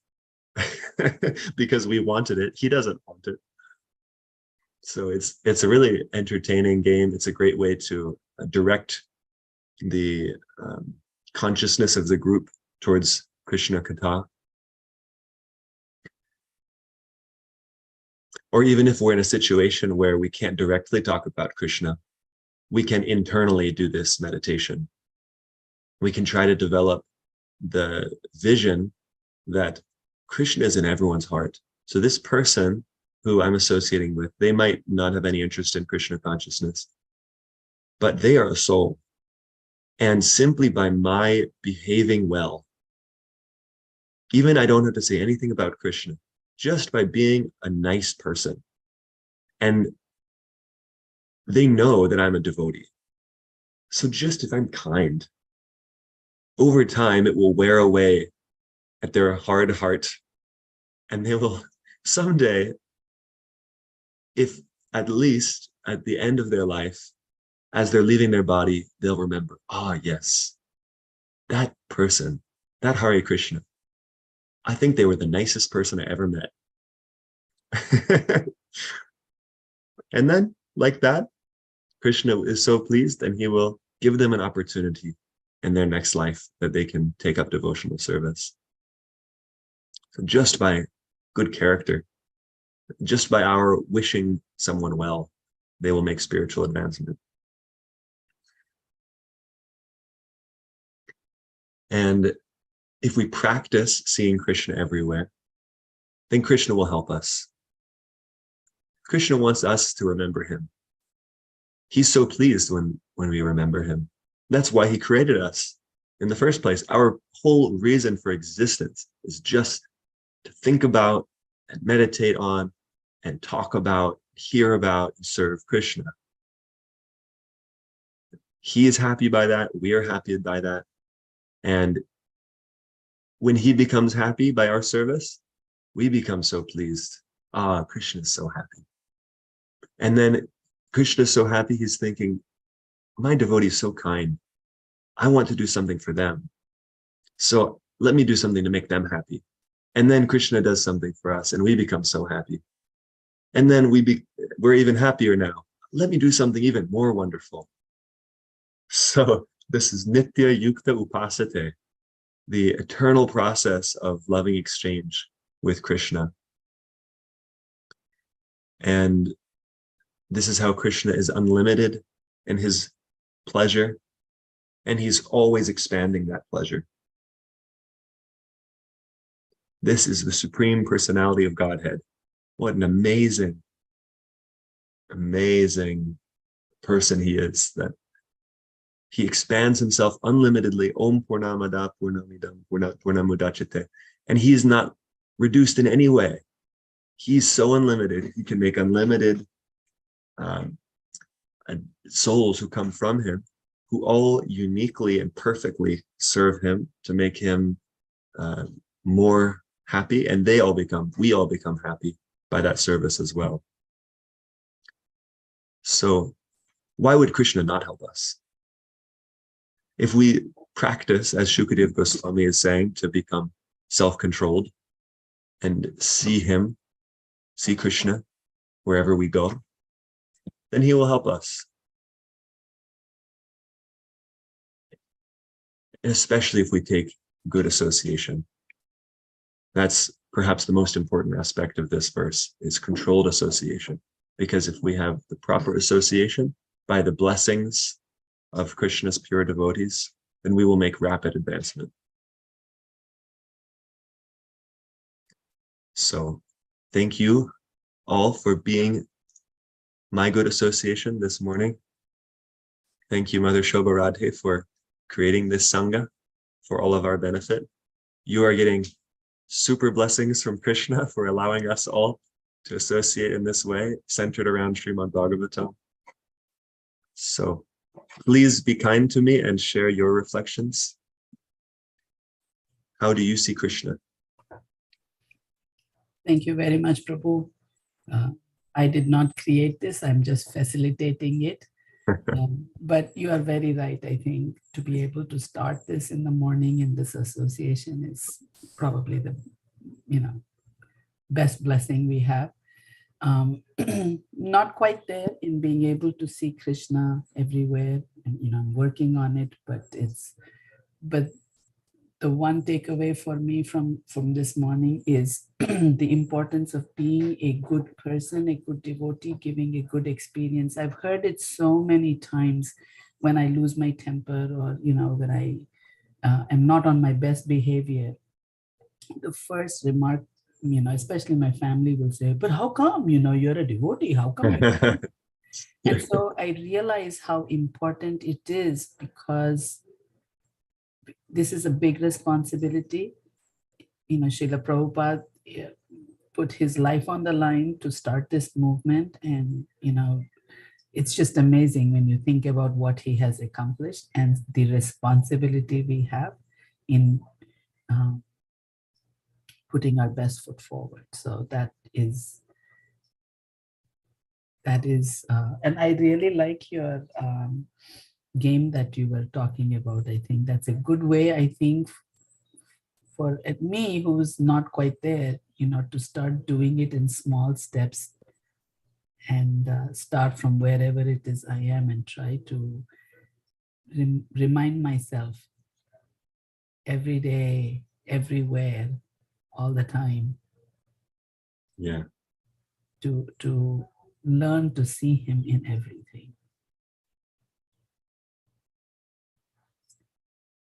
because we wanted it. He doesn't want it. So it's a really entertaining game. It's a great way to direct the consciousness of the group towards Krishna Katha. Or even if we're in a situation where we can't directly talk about Krishna, we can internally do this meditation. We can try to develop the vision that Krishna is in everyone's heart. So this person who I'm associating with, they might not have any interest in Krishna consciousness, but they are a soul. And simply by my behaving well, even I don't have to say anything about Krishna, just by being a nice person, and they know that I'm a devotee. So just if I'm kind, over time it will wear away at their hard heart, and they will someday, if at least at the end of their life, as they're leaving their body, they'll remember, ah, yes, that person, that Hare Krishna, I think they were the nicest person I ever met. And then, like that, Krishna is so pleased, and he will give them an opportunity in their next life that they can take up devotional service. So just by good character, just by our wishing someone well, they will make spiritual advancement. And if we practice seeing Krishna everywhere, then Krishna will help us. Krishna wants us to remember him. He's so pleased when we remember him. That's why he created us in the first place. Our whole reason for existence is just to think about and meditate on and talk about, hear about, and serve Krishna. He is happy by that. We are happy by that. And when he becomes happy by our service, we become so pleased. Ah, Krishna is so happy. And then Krishna is so happy, he's thinking, my devotee is so kind. I want to do something for them. So let me do something to make them happy. And then Krishna does something for us, and we become so happy. And then we're even happier now. Let me do something even more wonderful. So this is Nitya Yukta Upasate, the eternal process of loving exchange with Krishna. And this is how Krishna is unlimited in his pleasure, and he's always expanding that pleasure. This is the Supreme Personality of Godhead. What an amazing, amazing person he is, that he expands himself unlimitedly. Om Purnamada Purnamidam Purnamudachyate. And he is not reduced in any way. He's so unlimited. He can make unlimited souls who come from him, who all uniquely and perfectly serve him to make him more happy, and we all become happy by that service as well. So why would Krishna not help us? If we practice, as Shukadev Goswami is saying, to become self-controlled and see him, see Krishna wherever we go, then he will help us. Especially if we take good association. That's perhaps the most important aspect of this verse, is controlled association. Because if we have the proper association by the blessings of Krishna's pure devotees, then we will make rapid advancement. So thank you all for being my good association this morning. Thank you, Mother Shobha Radhe, for creating this Sangha for all of our benefit. You are getting super blessings from Krishna for allowing us all to associate in this way, centered around Srimad Bhagavatam. So please be kind to me and share your reflections. How do you see Krishna? Thank you very much, Prabhu. I did not create this. I'm just facilitating it. But you are very right. I think to be able to start this in the morning in this association is probably the, best blessing we have. Not quite there in being able to see Krishna everywhere, and I'm working on it. But the one takeaway for me from this morning is the importance of being a good person, a good devotee, giving a good experience. I've heard it so many times when I lose my temper, or when I am not on my best behavior. The first remark, especially my family, will say, "But how come? You're a devotee. How come?" And so I realize how important it is, because this is a big responsibility. Srila Prabhupada put his life on the line to start this movement. And, it's just amazing when you think about what he has accomplished and the responsibility we have in putting our best foot forward. So that is, and I really like your game that you were talking about. I think that's a good way, I think, for me, who's not quite there, to start doing it in small steps, and start from wherever it is I am, and try to remind myself every day, everywhere, all the time. Yeah. To learn to see him in everything.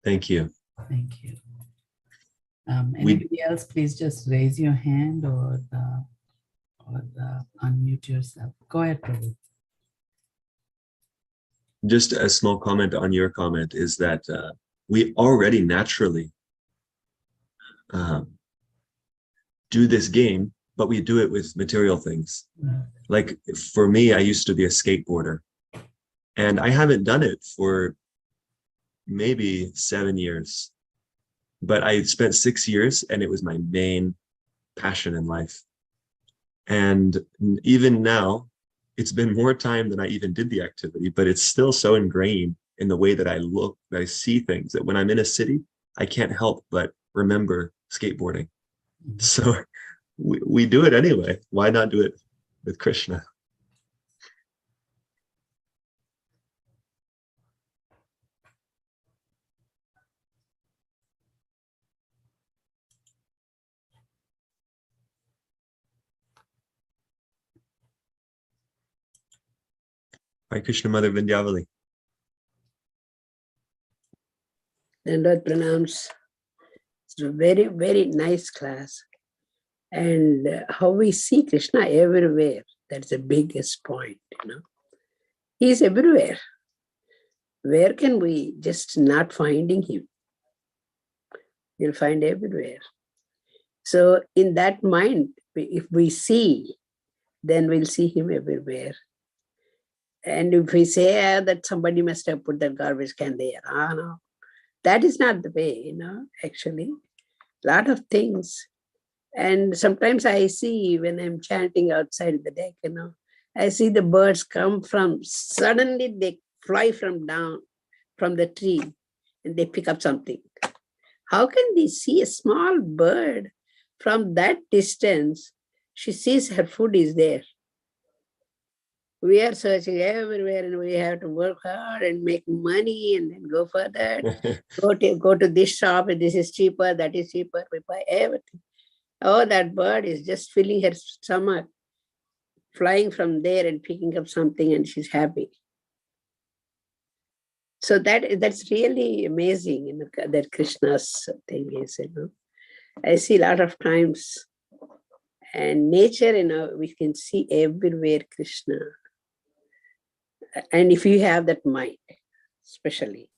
Thank you. Thank you. Anybody else, please just raise your hand or unmute yourself. Go ahead, Prabhu. Just a small comment on your comment is that we already naturally do this game, but we do it with material things. Like for me, I used to be a skateboarder, and I haven't done it for maybe 7 years, but I spent 6 years and it was my main passion in life. And even now, it's been more time than I even did the activity, but it's still so ingrained in the way that I look, that I see things, that when I'm in a city, I can't help but remember skateboarding. So we do it anyway. Why not do it with Krishna? Hare Krishna, Mother Vindhyavali. Dandavad pranams. It's a very, very nice class. And how we see Krishna everywhere, that's the biggest point, He's everywhere. Where can we just not finding him? You'll find everywhere. So in that mind, if we see, then we'll see him everywhere. And if we say that somebody must have put that garbage can there, no, that is not the way, actually. A lot of things. And sometimes I see when I'm chanting outside the deck, I see the birds come from, suddenly they fly from down from the tree and they pick up something. How can they see a small bird from that distance? She sees her food is there. We are searching everywhere and we have to work hard and make money and then go for that. go to this shop and this is cheaper, that is cheaper. We buy everything. Oh, that bird is just filling her stomach, flying from there and picking up something, and she's happy. So that's really amazing, you know, that Krishna's thing is, you know. I see a lot of times, and nature, you know, we can see everywhere Krishna. And if you have that mind, especially.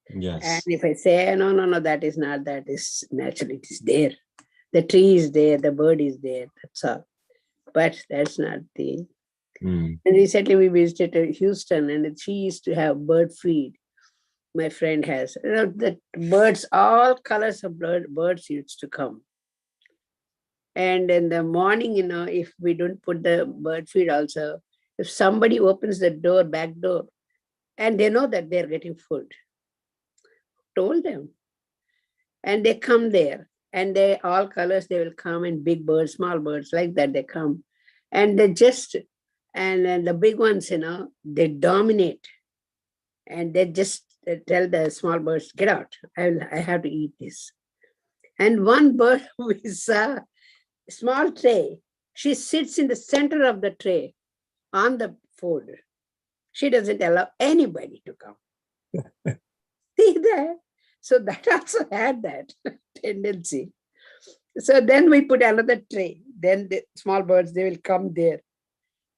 Yes. And if I say, no, that is not, that is naturally, it is there. The tree is there, the bird is there, that's all. But that's not the. And recently we visited Houston and she used to have bird feed. My friend has, you know, the birds, all colors of birds used to come. And in the morning, you know, if we don't put the bird feed also, if somebody opens the door, back door, and they know that they're getting food, told them. And they come there and they all colors, they will come in big birds, small birds, like that they come. And they just, and then the big ones, you know, they dominate. And they just tell the small birds, get out, I have to eat this. And one bird we saw, small tray, she sits in the center of the tray on the food. She doesn't allow anybody to come. See that? So that also had that tendency. So then we put another tray. Then the small birds, they will come there.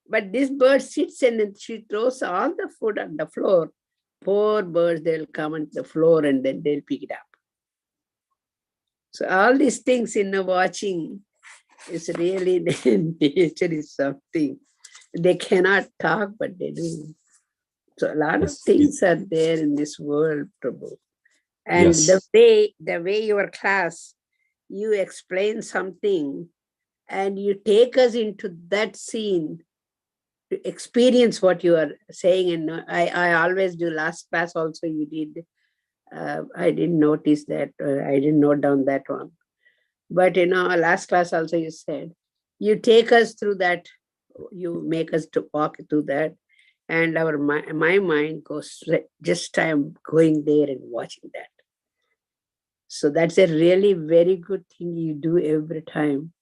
But this bird sits and she throws all the food on the floor. Poor birds, they'll come on the floor and then they'll pick it up. So all these things in the watching is really, nature is something. They cannot talk, but they do. So a lot of things are there in this world, Prabhu. And the way your class, you explain something and you take us into that scene to experience what you are saying. And I always do. Last class also you did. I didn't notice that. I didn't note down that one. But you know, last class also you said, you take us through that, you make us to walk through that. And my mind goes, just I'm going there and watching that. So that's a really very good thing you do every time.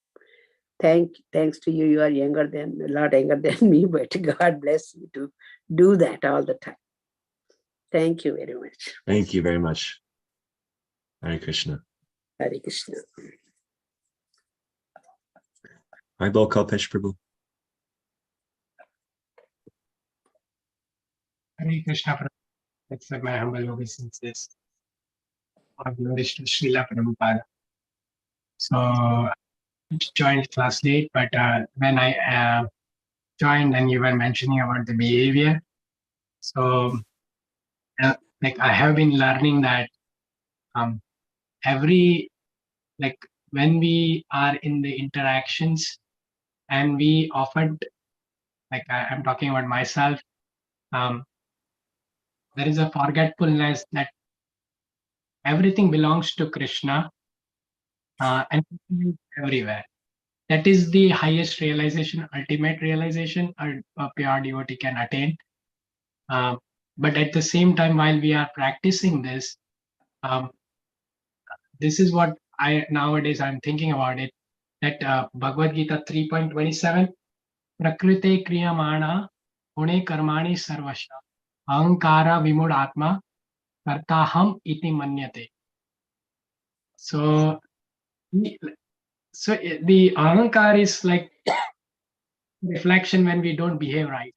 Thanks to you. You are a lot younger than me, but God bless you to do that all the time. Thank you very much. Thank you very much. Hare Krishna. Hare Krishna. I will Kalpesh Prabhu. Hare Krishna. Accept my humble obeisances. I've nourished Srila Prabhupada. So I joined class late, but when I joined and you were mentioning about the behavior, so like I have been learning that when we are in the interactions and we often, like I'm talking about myself, there is a forgetfulness that everything belongs to Krishna and everywhere. That is the highest realization, ultimate realization a pure devotee can attain. But at the same time, while we are practicing this, this is what nowadays I'm thinking about it, that Bhagavad Gita 3.27, Prakrite Kriyamana Gune Karmani Sarvasya Ahankara Vimud Atma Kartaham Iti Manyate. So the ahankar is like reflection when we don't behave right.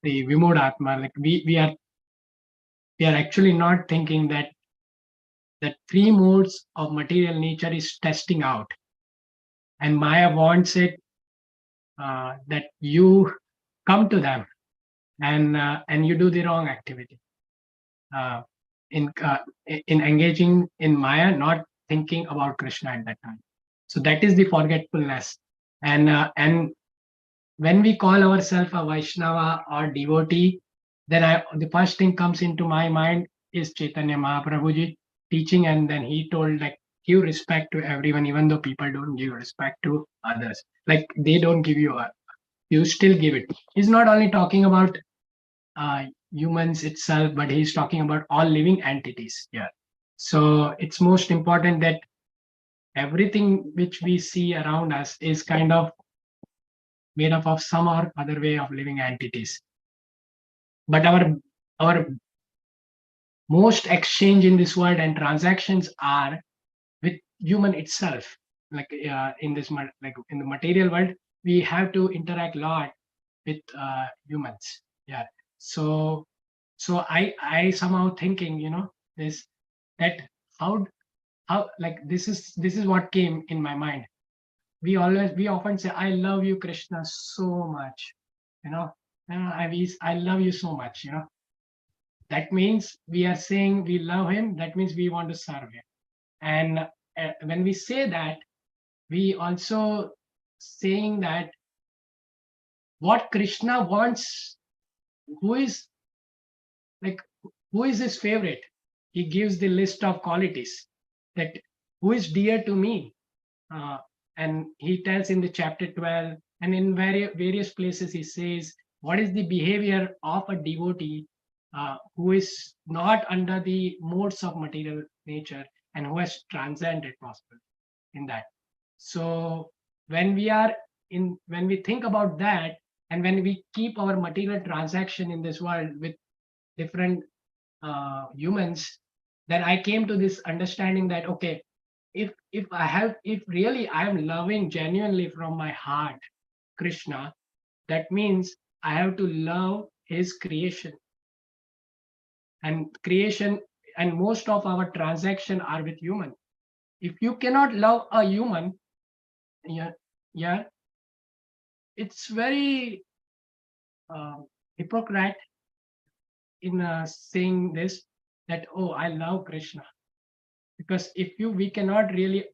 The Vimud Atma, like we are actually not thinking that three modes of material nature is testing out, and Maya wants it that you come to them and you do the wrong activity in engaging in Maya, not thinking about Krishna at that time. So that is the forgetfulness, and when we call ourselves a Vaishnava or devotee, then the first thing comes into my mind is Chaitanya Mahaprabhuji teaching, and then he told like give respect to everyone, even though people don't give respect to others. Like they don't give you, you still give it. He's not only talking about humans itself, but he's talking about all living entities here. So it's most important that everything which we see around us is kind of made up of some or other way of living entities. But our most exchange in this world and transactions are with human itself. Like in this like in the material world, we have to interact a lot with humans. Yeah. So I somehow thinking, this that how like this is what came in my mind. We often say, I love you, Krishna, so much. I love you so much. That means we are saying we love him. That means we want to serve him. And when we say that, we also saying that what Krishna wants, who is his favorite? He gives the list of qualities that who is dear to me. And he tells in the chapter 12, and in various places he says, what is the behavior of a devotee who is not under the modes of material nature and who has transcended possible in that. So when we think about that, and when we keep our material transaction in this world with different humans, then I came to this understanding that okay, if really I am loving genuinely from my heart Krishna, that means I have to love his creation. And most of our transaction are with human. If you cannot love a human, yeah, it's very hypocrite in saying this, that oh, I love Krishna. Because we cannot really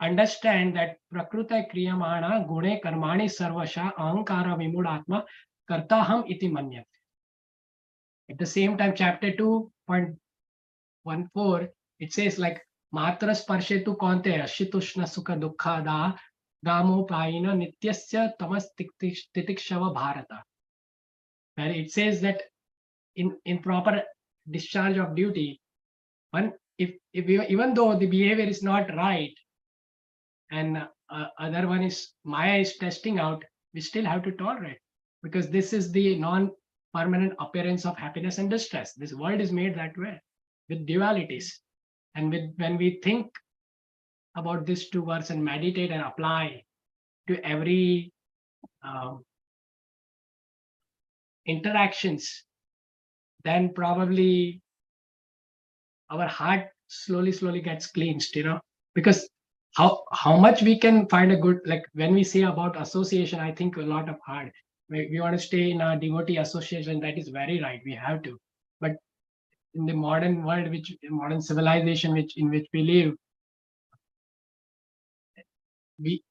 understand that prakrute kriyamana gune karmani sarvasha ahankara vimudatma kartaham iti manyate. At the same time, chapter 2.14, it says like matra sparshetu konte ashitushna sukha dukkha gamo paina nityasya tamas titikshava bharata. Where it says that in proper discharge of duty, even though the behavior is not right, and other one is Maya is testing out, we still have to tolerate, because this is the non-permanent appearance of happiness and distress. This world is made that way, with dualities. And when we think about these two words and meditate and apply to every interactions, then probably our heart slowly gets cleansed, because how much we can find a good, like when we say about association, I think a lot of hard. We want to stay in a devotee association, that is very right, we have to. But in the modern world, modern civilization in which we live,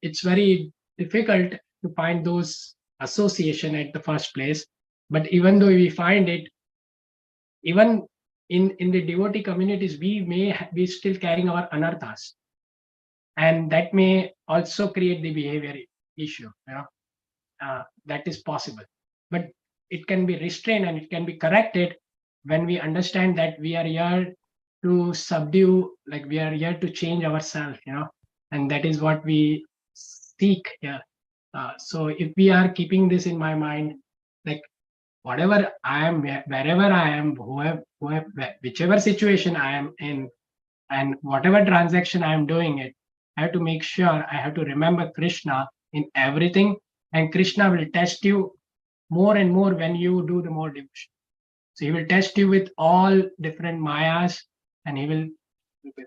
it's very difficult to find those association at the first place. But even though we find it, even in the devotee communities, we may be still carrying our anarthas, and that may also create the behavior issue. That is possible, but it can be restrained and it can be corrected when we understand that we are here to subdue, like we are here to change ourselves, and that is what we seek here. So if we are keeping this in my mind, like whatever I am, wherever I am, whichever situation I am in, and whatever transaction I am doing it, I have to make sure I have to remember Krishna in everything, and Krishna will test you more and more when you do the more devotion. So he will test you with all different mayas, and he will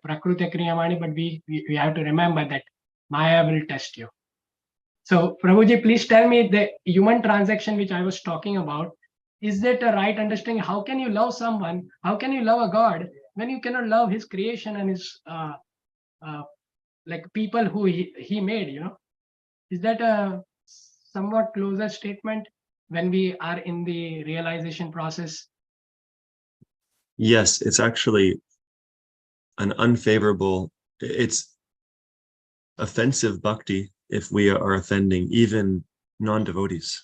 prakriti kriyamani, but we have to remember that maya will test you. So Prabhuji, please tell me the human transaction which I was talking about, is that a right understanding? How can you love someone? How can you love a God when you cannot love his creation and his like people who he made, Is that a somewhat closer statement when we are in the realization process? Yes, it's actually an unfavorable, it's offensive bhakti if we are offending even non-devotees.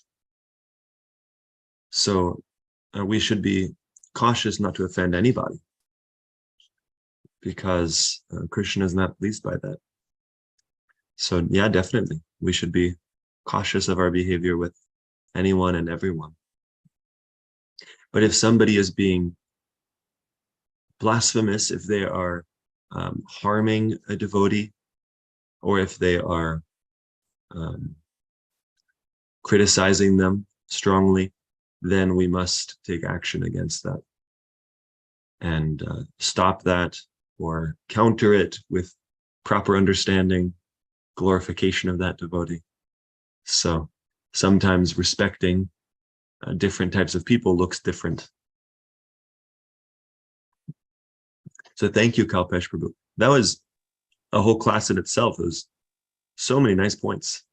So we should be cautious not to offend anybody, because Krishna is not pleased by that. So yeah, definitely, we should be cautious of our behavior with anyone and everyone. But if somebody is being blasphemous, if they are harming a devotee, or if they are criticizing them strongly, then we must take action against that and stop that or counter it with proper understanding, glorification of that devotee. So sometimes respecting different types of people looks different. So thank you, Kalpesh Prabhu. That was a whole class in itself. It was so many nice points.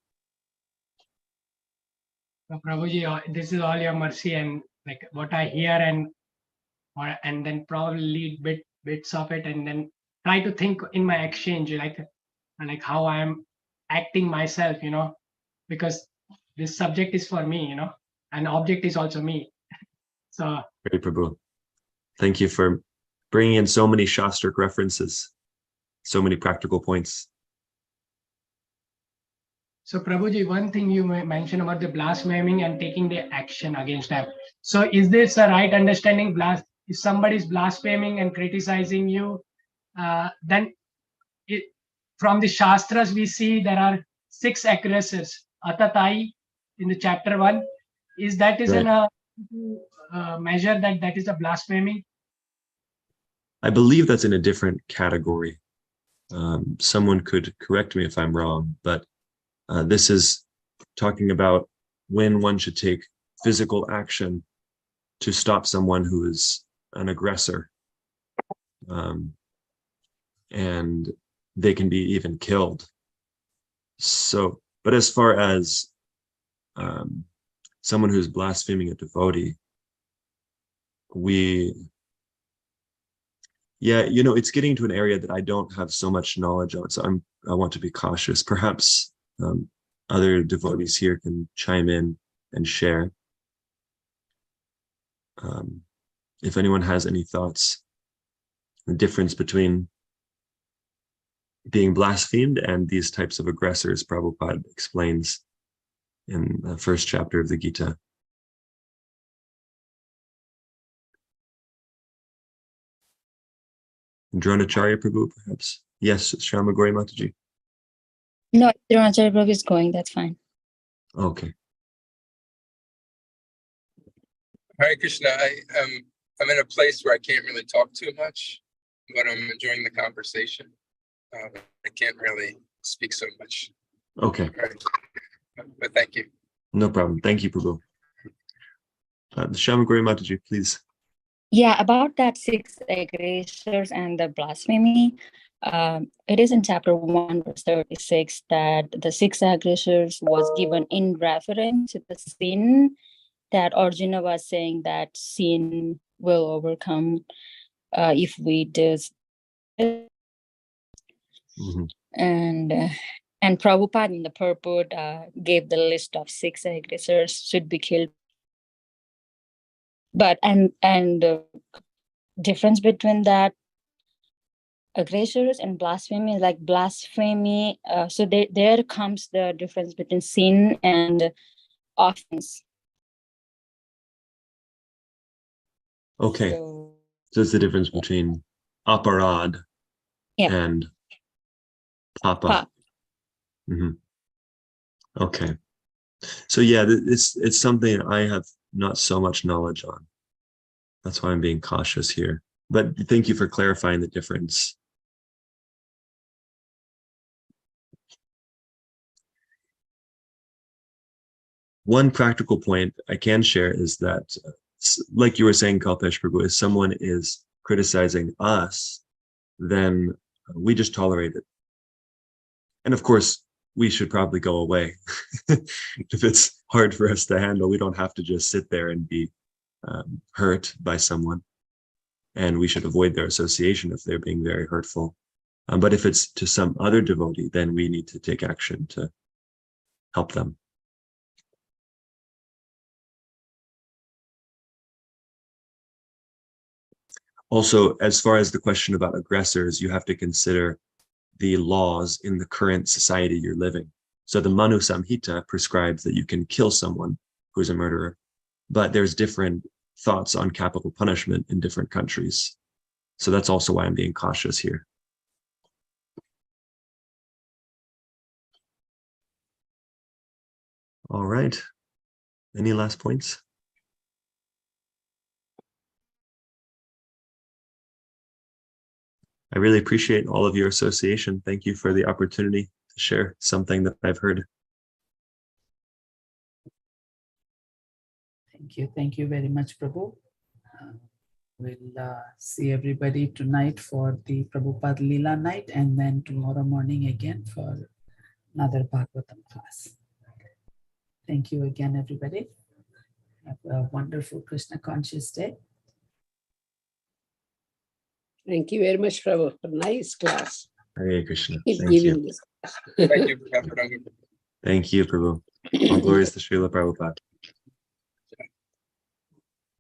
So Prabhuji, this is all your mercy, and like what I hear and then probably lead bits of it, and then try to think in my exchange, like how I am acting myself, because this subject is for me, and object is also me. So Great, Prabhu. Thank you for bringing in so many Shastric references, so many practical points. So Prabhuji, one thing you mentioned about the blaspheming and taking the action against them. So is this a right understanding? If somebody is blaspheming and criticizing you, then from the Shastras we see there are 6 aggressors. Atatai in the chapter 1. Is that is Right. a measure that is a blasphemy? I believe that's in a different category. Someone could correct me if I'm wrong, but this is talking about when one should take physical action to stop someone who is an aggressor. And they can be even killed. So, but as far as someone who's blaspheming a devotee, it's getting to an area that I don't have so much knowledge on, so I want to be cautious. Perhaps other devotees here can chime in and share. If anyone has any thoughts, the difference between being blasphemed and these types of aggressors, Prabhupada explains in the first chapter of the Gita. Dronacharya Prabhu, perhaps? Yes, Shamagori Mataji. No, Dronacharya Prabhu is going, that's fine. Okay. Hare Krishna, I'm in a place where I can't really talk too much, but I'm enjoying the conversation. I can't really speak so much. Okay. Right. But thank you. No problem. Thank you, Prabhu. Shamagori Mataji, please. Yeah, about that 6 aggressors and the blasphemy, it is in chapter 1, verse 36, that the 6 aggressors was given in reference to the sin that Arjuna was saying that sin will overcome if we do. Mm-hmm. And Prabhupada in the purport gave the list of 6 aggressors should be killed. But and the difference between that aggressors and blasphemy, like blasphemy, so there comes the difference between sin and offense. Okay. So it's the difference between aparad and papa. Mm-hmm. Okay. So yeah, it's something I have not so much knowledge on. That's why I'm being cautious here. But thank you for clarifying the difference. One practical point I can share is that, like you were saying, Kalpesh Prabhu, if someone is criticizing us, then we just tolerate it. And of course, we should probably go away. If it's hard for us to handle, we don't have to just sit there and be hurt by someone. And we should avoid their association if they're being very hurtful. But if it's to some other devotee, then we need to take action to help them. Also, as far as the question about aggressors, you have to consider the laws in the current society you're living. So the Manu Samhita prescribes that you can kill someone who's a murderer, but there's different thoughts on capital punishment in different countries. So that's also why I'm being cautious here. All right. Any last points? I really appreciate all of your association. Thank you for the opportunity to share something that I've heard. Thank you. Thank you very much, Prabhu. We'll see everybody tonight for the Prabhupada Leela night, and then tomorrow morning again for another Bhagavatam class. Thank you again, everybody. Have a wonderful Krishna conscious day. Thank you very much, Prabhu, for nice class. Hare Krishna. Keep Thank giving you. this. Thank you, Brhat-mdanga. Thank you, Prabhu. All glories to Srila Prabhupada.